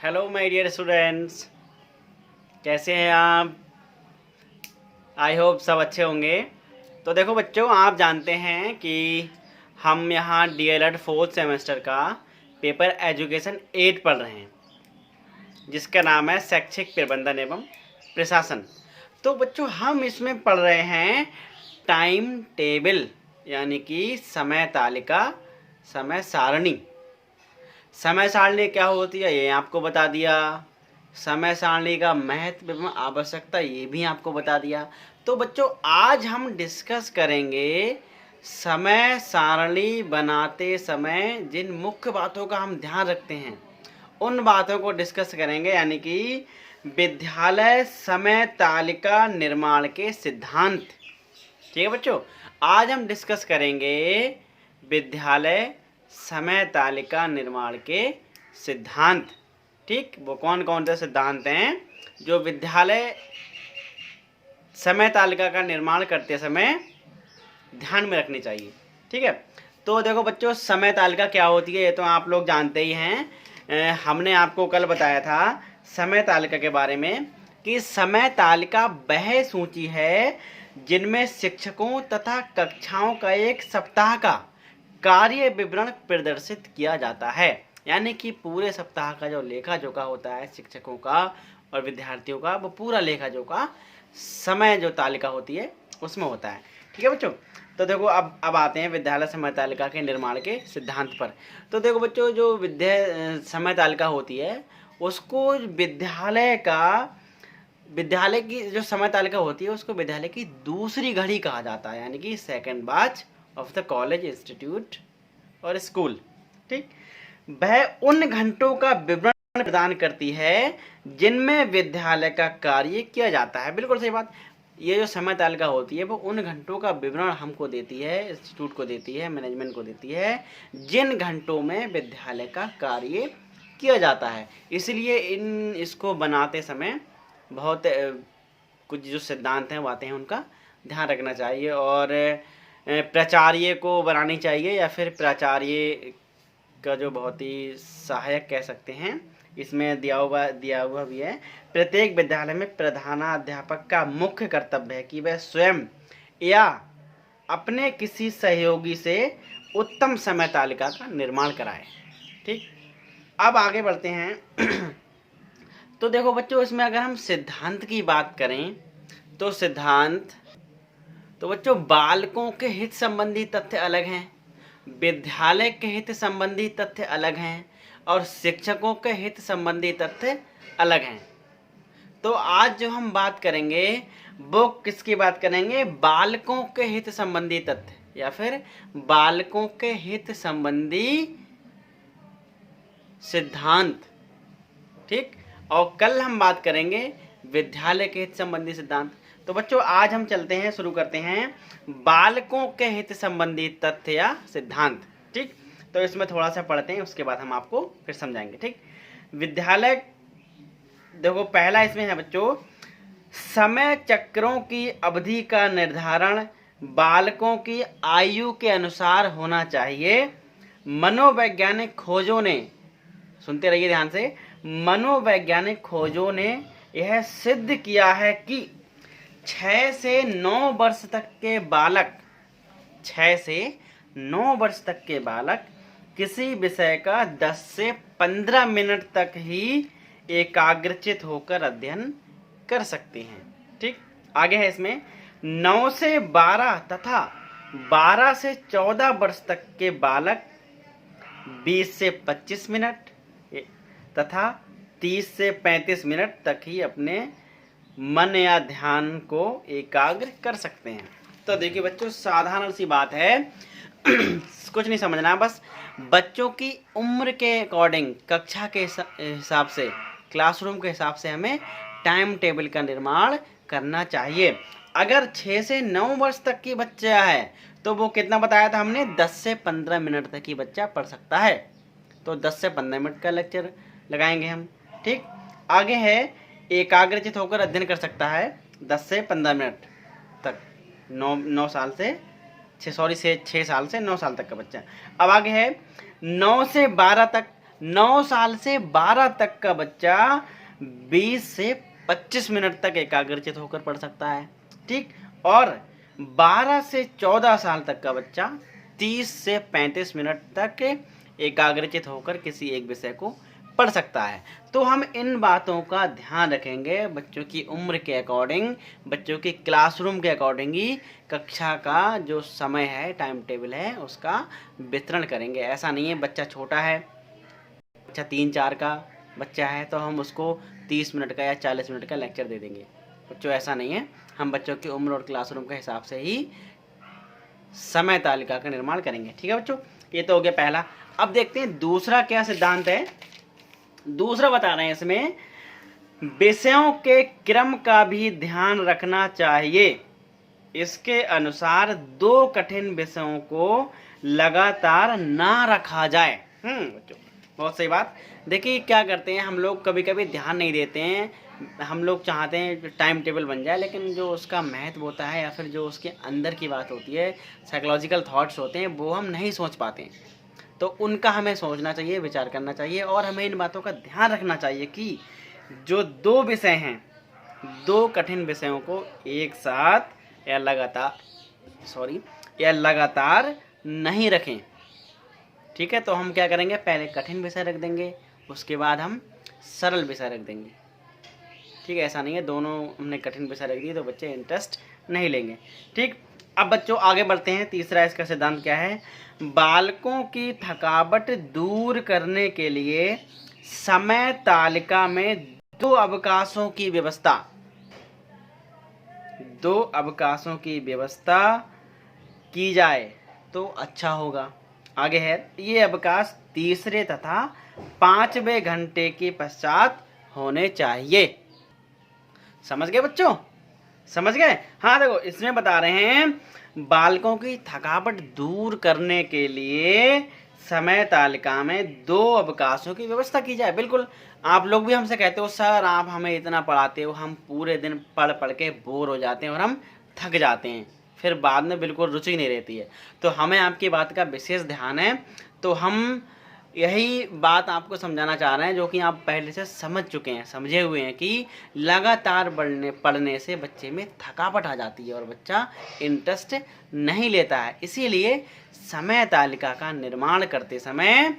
Hello my dear students, कैसे हैं आप? आई होप सब अच्छे होंगे। तो देखो बच्चों, आप जानते हैं कि हम यहाँ डीएलएड फोर्थ सेमेस्टर का पेपर एजुकेशन 8 पढ़ रहे हैं, जिसका नाम है शैक्षिक प्रबंधन एवं प्रशासन। तो बच्चों, हम इसमें पढ़ रहे हैं टाइम टेबल, यानी कि समय तालिका, समय सारणी। समय सारणी क्या होती है ये आपको बता दिया। समय सारणी का महत्व एवं आवश्यकता ये भी आपको बता दिया। तो बच्चों, आज हम डिस्कस करेंगे समय सारणी बनाते समय जिन मुख्य बातों का हम ध्यान रखते हैं, उन बातों को डिस्कस करेंगे, यानी कि विद्यालय समय तालिका निर्माण के सिद्धांत। ठीक है बच्चों, आज हम डिस्कस करेंगे विद्यालय समय तालिका निर्माण के सिद्धांत। ठीक, वो कौन कौन से सिद्धांत हैं जो विद्यालय समय तालिका का निर्माण करते समय ध्यान में रखनी चाहिए। ठीक है, तो देखो बच्चों, समय तालिका क्या होती है ये तो आप लोग जानते ही हैं। हमने आपको कल बताया था समय तालिका के बारे में कि समय तालिका वह सूची है जिनमें शिक्षकों तथा कक्षाओं का एक सप्ताह का कार्य विवरण प्रदर्शित किया जाता है। यानी कि पूरे सप्ताह का जो लेखा जोखा होता है शिक्षकों का और विद्यार्थियों का, वो पूरा लेखा जोखा समय जो तालिका होती है उसमें होता है। ठीक है बच्चों, तो देखो अब आते हैं विद्यालय समय तालिका के निर्माण के सिद्धांत पर। तो देखो बच्चों, जो समय तालिका होती है उसको विद्यालय की जो समय तालिका होती है उसको विद्यालय की दूसरी घड़ी कहा जाता है, यानी कि second batch of the college, institute और स्कूल। ठीक, वह उन घंटों का विवरण प्रदान करती है जिनमें विद्यालय का कार्य किया जाता है। बिल्कुल सही बात। ये जो समय तालिका होती है वो उन घंटों का विवरण हमको देती है, इंस्टीट्यूट को देती है, मैनेजमेंट को देती है, जिन घंटों में विद्यालय का कार्य किया जाता है। इसलिए इसको बनाते समय बहुत कुछ जो सिद्धांत हैं वो आते हैं, उनका ध्यान रखना चाहिए। और प्राचार्य को बनानी चाहिए, या फिर प्राचार्य का जो बहुत ही सहायक कह सकते हैं, इसमें दिया हुआ भी है। प्रत्येक विद्यालय में प्रधानाध्यापक का मुख्य कर्तव्य है कि वह स्वयं या अपने किसी सहयोगी से उत्तम समय तालिका का निर्माण कराए। ठीक, अब आगे बढ़ते हैं। तो देखो बच्चों, इसमें अगर हम सिद्धांत की बात करें तो बच्चों, बालकों के हित संबंधी तथ्य अलग हैं, विद्यालय के हित संबंधी तथ्य अलग हैं, और शिक्षकों के हित संबंधी तथ्य अलग हैं। तो आज जो हम बात करेंगे वो किसकी बात करेंगे? बालकों के हित संबंधी तथ्य, या फिर बालकों के हित संबंधी सिद्धांत। ठीक, और कल हम बात करेंगे विद्यालय के हित संबंधी सिद्धांत। तो बच्चों, आज हम चलते हैं, शुरू करते हैं बालकों के हित संबंधी तथ्य या सिद्धांत। ठीक, तो इसमें थोड़ा सा पढ़ते हैं, उसके बाद हम आपको फिर समझाएंगे। ठीक, विद्यालय, देखो पहला इसमें है बच्चों, समय चक्रों की अवधि का निर्धारण बालकों की आयु के अनुसार होना चाहिए। मनोवैज्ञानिक खोजों ने, सुनते रहिए ध्यान से, मनोवैज्ञानिक खोजों ने यह सिद्ध किया है कि 6 से 9 वर्ष तक के बालक 6 से 9 वर्ष तक के बालक किसी विषय का 10 से 15 मिनट तक ही एकाग्रचित होकर अध्ययन कर सकते हैं। ठीक, आगे है इसमें 9 से 12 तथा 12 से 14 वर्ष तक के बालक 20 से 25 मिनट तथा 30 से 35 मिनट तक ही अपने मन या ध्यान को एकाग्र कर सकते हैं। तो देखिए बच्चों, साधारण सी बात है, कुछ नहीं समझना, बस बच्चों की उम्र के अकॉर्डिंग, कक्षा के हिसाब से, क्लासरूम के हिसाब से हमें टाइम टेबल का निर्माण करना चाहिए। अगर 6 से 9 वर्ष तक की बच्चा है तो वो कितना बताया था हमने? 10 से 15 मिनट तक ही बच्चा पढ़ सकता है। तो 10 से 15 मिनट का लेक्चर लगाएंगे हम। ठीक, आगे है एकाग्रचित होकर अध्ययन कर सकता है 10 से 15 मिनट तक, 9 साल से 6 साल से 9 साल तक का बच्चा। अब आगे है 9 से 12 तक 9 साल से 12 तक का बच्चा 20 से 25 मिनट तक एकाग्रचित होकर पढ़ सकता है, ठीक। और 12 से 14 साल तक का बच्चा 30 से 35 मिनट तक एकाग्रचित होकर किसी एक विषय को पढ़ सकता है। तो हम इन बातों का ध्यान रखेंगे, बच्चों की उम्र के अकॉर्डिंग, बच्चों की क्लासरूम के अकॉर्डिंग ही कक्षा का जो समय है, टाइम टेबल है, उसका वितरण करेंगे। ऐसा नहीं है बच्चा छोटा है, बच्चा 3-4 का बच्चा है तो हम उसको 30 मिनट का या 40 मिनट का लेक्चर दे देंगे। बच्चों ऐसा नहीं है, हम बच्चों की उम्र और क्लासरूम के हिसाब से ही समय तालिका का निर्माण करेंगे, ठीक है बच्चों। ये तो हो गया पहला। अब देखते हैं दूसरा क्या सिद्धांत है। दूसरा बता रहे हैं इसमें, विषयों के क्रम का भी ध्यान रखना चाहिए। इसके अनुसार 2 कठिन विषयों को लगातार ना रखा जाए। बच्चों बहुत सही बात। देखिए क्या करते हैं हम लोग, कभी कभी ध्यान नहीं देते हैं, हम लोग चाहते हैं टाइम टेबल बन जाए, लेकिन जो उसका महत्व होता है या फिर जो उसके अंदर की बात होती है, साइकोलॉजिकल थॉट्स होते हैं, वो हम नहीं सोच पाते हैं। तो उनका हमें सोचना चाहिए, विचार करना चाहिए, और हमें इन बातों का ध्यान रखना चाहिए कि जो 2 विषय हैं, 2 कठिन विषयों को एक साथ या लगातार नहीं रखें, ठीक है। तो हम क्या करेंगे, पहले कठिन विषय रख देंगे, उसके बाद हम सरल विषय रख देंगे, ठीक है। ऐसा नहीं है दोनों हमने कठिन विषय रख दिए तो बच्चे इंटरेस्ट नहीं लेंगे, ठीक। अब बच्चों आगे बढ़ते हैं। तीसरा इसका सिद्धांत क्या है, बालकों की थकावट दूर करने के लिए समय तालिका में 2 अवकाशों की व्यवस्था, 2 अवकाशों की व्यवस्था की जाए तो अच्छा होगा। आगे है, ये अवकाश तीसरे तथा 5वें घंटे के पश्चात होने चाहिए। समझ गए बच्चों, समझ गए। हाँ देखो इसमें बता रहे हैं, बालकों की थकावट दूर करने के लिए समय तालिका में 2 अवकाशों की व्यवस्था की जाए। बिल्कुल, आप लोग भी हमसे कहते हो सर आप हमें इतना पढ़ाते हो, हम पूरे दिन पढ़ पढ़ के बोर हो जाते हैं और हम थक जाते हैं, फिर बाद में बिल्कुल रुचि नहीं रहती है। तो हमें आपकी बात का विशेष ध्यान है, तो हम यही बात आपको समझाना चाह रहे हैं जो कि आप पहले से समझ चुके हैं, समझे हुए हैं कि लगातार पढ़ने से बच्चे में थकावट आ जाती है और बच्चा इंटरेस्ट नहीं लेता है। इसीलिए समय तालिका का निर्माण करते समय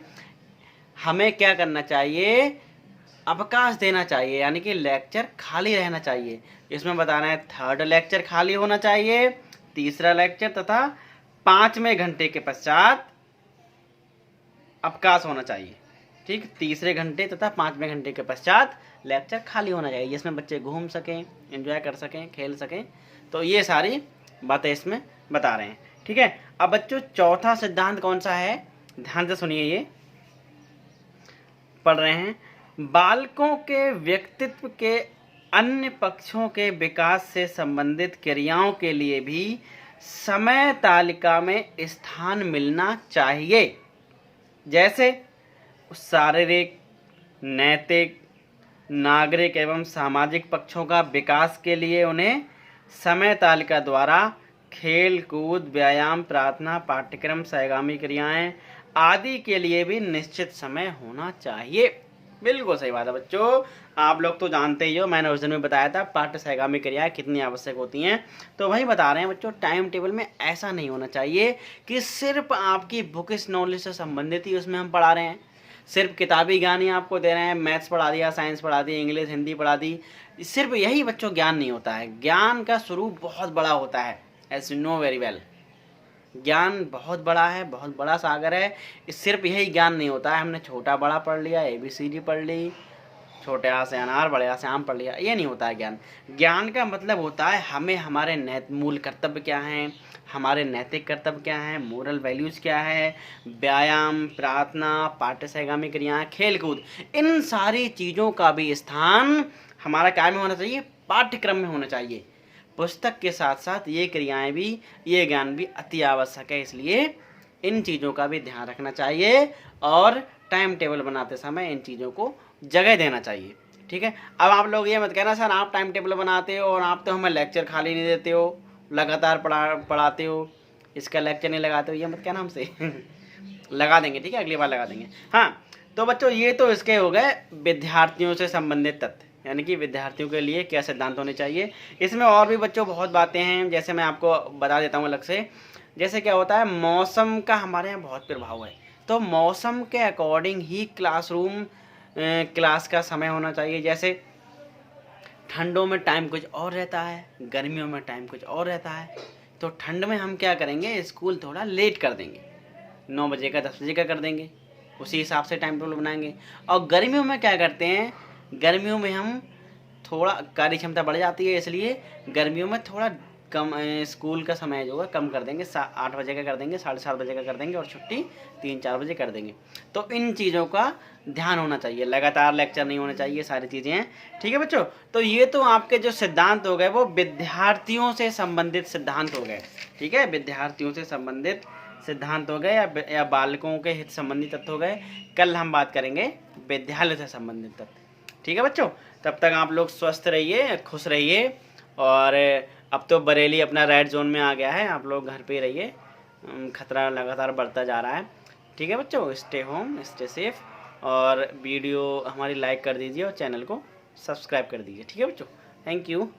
हमें क्या करना चाहिए, अवकाश देना चाहिए, यानी कि लेक्चर खाली रहना चाहिए। इसमें बताना है 3rd लेक्चर खाली होना चाहिए, तीसरा लेक्चर तथा 5वें घंटे के पश्चात अवकाश होना चाहिए, ठीक। तीसरे घंटे तथा 5वें घंटे के पश्चात लेक्चर खाली होना चाहिए, जिसमें बच्चे घूम सकें, एंजॉय कर सकें, खेल सकें। तो ये सारी बातें इसमें बता रहे हैं, ठीक है। अब बच्चों चौथा सिद्धांत कौन सा है, ध्यान से सुनिए, ये पढ़ रहे हैं, बालकों के व्यक्तित्व के अन्य पक्षों के विकास से संबंधित क्रियाओं के लिए भी समय तालिका में स्थान मिलना चाहिए। जैसे शारीरिक, नैतिक, नागरिक एवं सामाजिक पक्षों का विकास के लिए उन्हें समय तालिका द्वारा खेल कूद, व्यायाम, प्रार्थना, पाठ्यक्रम, सहगामी क्रियाएं आदि के लिए भी निश्चित समय होना चाहिए। बिल्कुल सही बात है बच्चों, आप लोग तो जानते ही हो, मैंने उस दिन में बताया था पाठ्य सहगामी क्रियाएं कितनी आवश्यक होती हैं। तो वही बता रहे हैं बच्चों, टाइम टेबल में ऐसा नहीं होना चाहिए कि सिर्फ आपकी बुकिश नॉलेज से संबंधित ही उसमें हम पढ़ा रहे हैं, सिर्फ किताबी ज्ञान ही आपको दे रहे हैं, मैथ्स पढ़ा दिया, साइंस पढ़ा दी, इंग्लिश हिंदी पढ़ा दी। सिर्फ यही बच्चों ज्ञान नहीं होता है, ज्ञान का स्वरूप बहुत बड़ा होता है, as you know very well. ज्ञान बहुत बड़ा है, बहुत बड़ा सागर है। सिर्फ यही ज्ञान नहीं होता है, हमने छोटा बड़ा पढ़ लिया, ABCD पढ़ ली, छोटे आ से अनार, बड़े आ से आम पढ़ लिया, ये नहीं होता है ज्ञान। ज्ञान का मतलब होता है हमें हमारे मूल कर्तव्य क्या हैं, हमारे नैतिक कर्तव्य क्या हैं, मोरल वैल्यूज़ क्या है, व्यायाम, प्रार्थना, पाठ्य सहगामी क्रियाएँ, खेल कूद, इन सारी चीज़ों का भी स्थान हमारा क्या में होना चाहिए, पाठ्यक्रम में होना चाहिए। पुस्तक के साथ साथ ये क्रियाएं भी, ये ज्ञान भी अति आवश्यक है, इसलिए इन चीज़ों का भी ध्यान रखना चाहिए और टाइम टेबल बनाते समय इन चीज़ों को जगह देना चाहिए, ठीक है। अब आप लोग ये मत कहना सर आप टाइम टेबल बनाते हो और आप तो हमें लेक्चर खाली नहीं देते हो, लगातार पढ़ाते हो, इसका लेक्चर नहीं लगाते हो, ये मत कहना हमसे लगा देंगे, ठीक है, अगली बार लगा देंगे। हाँ, तो बच्चों ये तो इसके हो गए विद्यार्थियों से संबंधित तथ्य, यानी कि विद्यार्थियों के लिए क्या सिद्धांत होने चाहिए। इसमें और भी बच्चों बहुत बातें हैं, जैसे मैं आपको बता देता हूँ अलग से। जैसे क्या होता है, मौसम का हमारे यहाँ बहुत प्रभाव है, तो मौसम के अकॉर्डिंग ही क्लासरूम क्लास का समय होना चाहिए। जैसे ठंडों में टाइम कुछ और रहता है, गर्मियों में टाइम कुछ और रहता है। तो ठंड में हम क्या करेंगे, स्कूल थोड़ा लेट कर देंगे, 9 बजे का 10 बजे का कर देंगे, उसी हिसाब से टाइम टेबल बनाएंगे। और गर्मियों में क्या करते हैं, गर्मियों में हम थोड़ा कार्य क्षमता बढ़ जाती है, इसलिए गर्मियों में थोड़ा कम स्कूल का समय जो है कम कर देंगे, 8 बजे का कर देंगे, 7:30 बजे का कर देंगे, और छुट्टी 3-4 बजे कर देंगे। तो इन चीज़ों का ध्यान होना चाहिए, लगातार लेक्चर नहीं होने चाहिए, सारी चीज़ें हैं। ठीक है बच्चों, तो ये तो आपके जो सिद्धांत हो गए वो विद्यार्थियों से संबंधित सिद्धांत हो गए। ठीक है, विद्यार्थियों से संबंधित सिद्धांत हो गए या बालकों के हित संबंधी तत्व हो गए। कल हम बात करेंगे विद्यालय से संबंधित तत्व। ठीक है बच्चों, तब तक आप लोग स्वस्थ रहिए, खुश रहिए। और अब तो बरेली अपना रेड जोन में आ गया है, आप लोग घर पे ही रहिए, खतरा लगातार बढ़ता जा रहा है। ठीक है बच्चों, स्टे होम, स्टे सेफ, और वीडियो हमारी लाइक कर दीजिए और चैनल को सब्सक्राइब कर दीजिए। ठीक है बच्चों, थैंक यू।